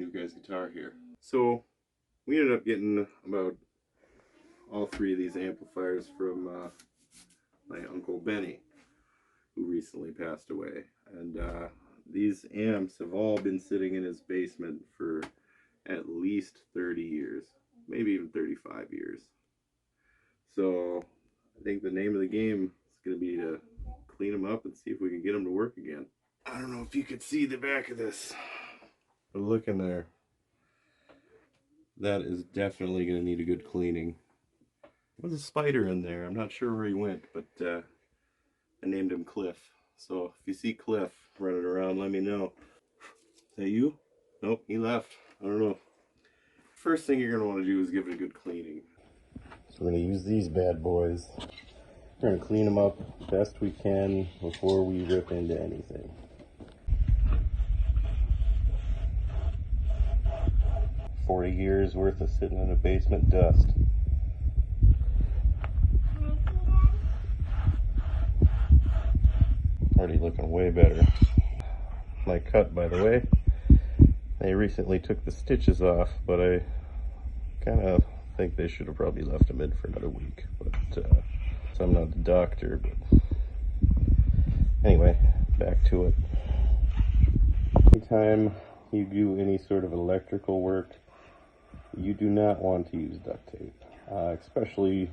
new guy's guitar here. So we ended up getting about all three of these amplifiers from my Uncle Benny, who recently passed away. And these amps have all been sitting in his basement for at least 30 years, maybe even 35 years. So I think the name of the game is going to be to clean them up and see if we can get them to work again. I don't know if you could see the back of this, but look in there. That is definitely going to need a good cleaning. There's a spider in there. I'm not sure where he went, but I named him Cliff. So if you see Cliff running around, let me know. Is that you? Nope, he left. I don't know. First thing you're going to want to do is give it a good cleaning. So we're going to use these bad boys. We're going to clean them up best we can before we rip into anything. $40 years worth of sitting in a basement dust. Already looking way better. My cut, by the way, they recently took the stitches off, but I kind of think they should have probably left them in for another week. But so I'm not a doctor, but anyway, back to it. Anytime you do any sort of electrical work, you do not want to use duct tape, especially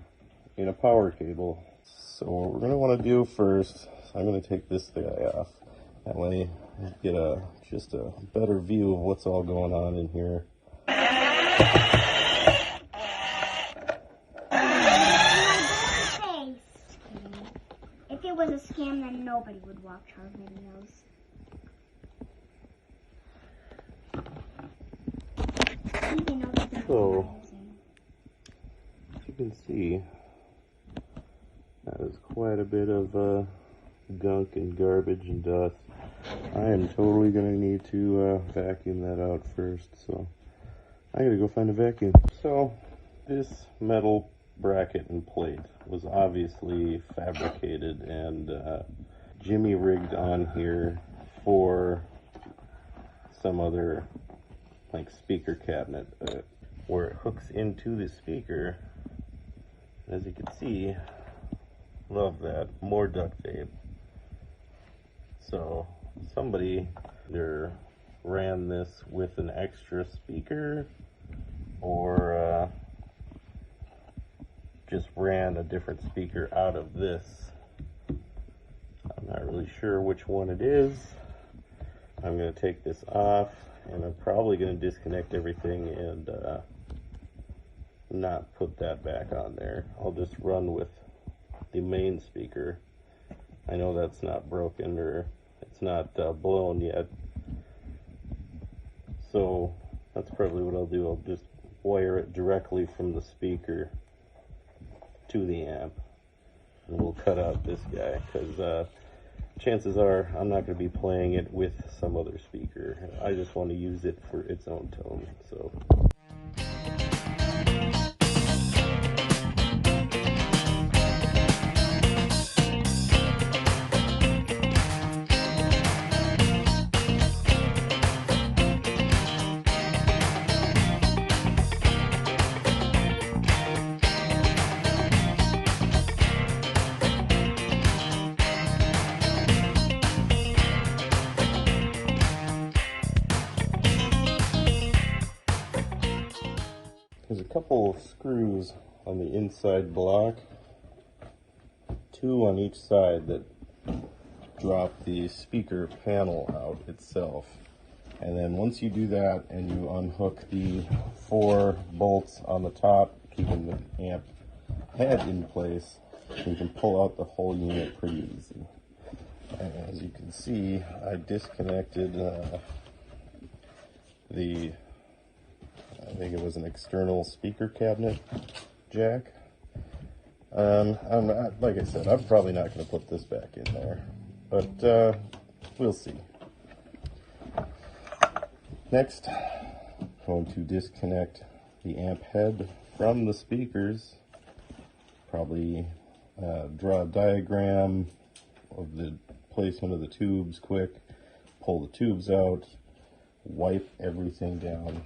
in a power cable. So what we're going to want to do first, I'm going to take this guy off. That way I get just a better view of what's all going on in here. If it was a scam, then nobody would watch our videos. So, as you can see, that is quite a bit of gunk and garbage and dust. I am totally going to need to vacuum that out first, so I gotta go find a vacuum. So, this metal bracket and plate was obviously fabricated and Jimmy rigged on here for some other like speaker cabinet where it hooks into the speaker. As you can see, love that, more duct tape. So somebody either ran this with an extra speaker or just ran a different speaker out of this. I'm not really sure which one it is. I'm going to take this off and I'm probably going to disconnect everything and not put that back on there. I'll just run with the main speaker. I know that's not broken or it's not blown yet, so that's probably what I'll do. I'll just wire it directly from the speaker to the amp, and we'll cut out this guy because chances are I'm not going to be playing it with some other speaker. I just want to use it for its own tone. So. There's a couple of screws on the inside block, 2 on each side, that drop the speaker panel out itself. And then once you do that and you unhook the 4 bolts on the top, keeping the amp head in place, you can pull out the whole unit pretty easy. And as you can see, I disconnected I think it was an external speaker cabinet jack. I'm not, like I said, I'm probably not going to put this back in there, but we'll see. Next, I'm going to disconnect the amp head from the speakers. Probably draw a diagram of the placement of the tubes quick, pull the tubes out, wipe everything down.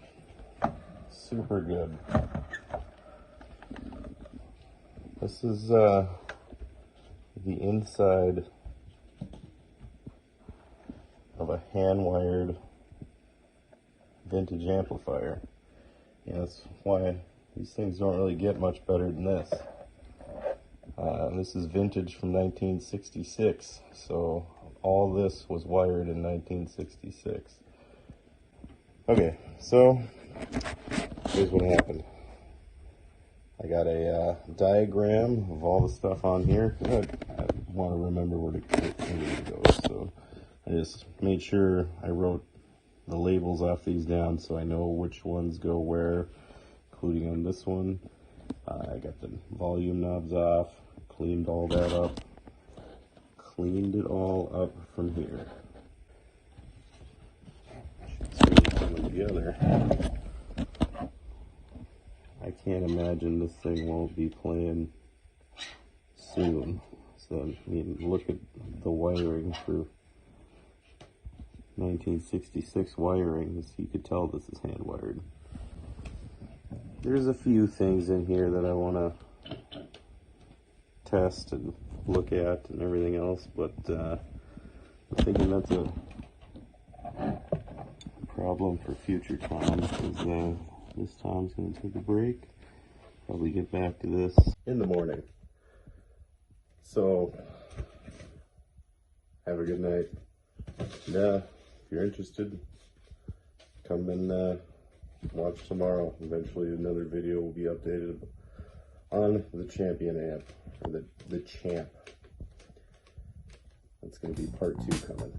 Super good. This is the inside of a hand-wired vintage amplifier. Yeah, that's why these things don't really get much better than this. This is vintage from 1966, so all this was wired in 1966. Okay, so here's what happened. I got a diagram of all the stuff on here, because I want to remember where it goes, so I just made sure I wrote the labels off these down so I know which ones go where, including on this one. I got the volume knobs off, cleaned all that up, cleaned it all up from here. Should see it coming together. I can't imagine this thing won't be playing soon. So, I mean, look at the wiring for 1966 wiring. You could tell this is hand wired. There's a few things in here that I want to test and look at and everything else, but I'm thinking that's a problem for future Tom, because this Tom's going to take a break. Probably get back to this in the morning. So, have a good night. And, if you're interested, come and watch tomorrow. Eventually another video will be updated on the Champion amp, or the Champ. That's going to be part 2 coming.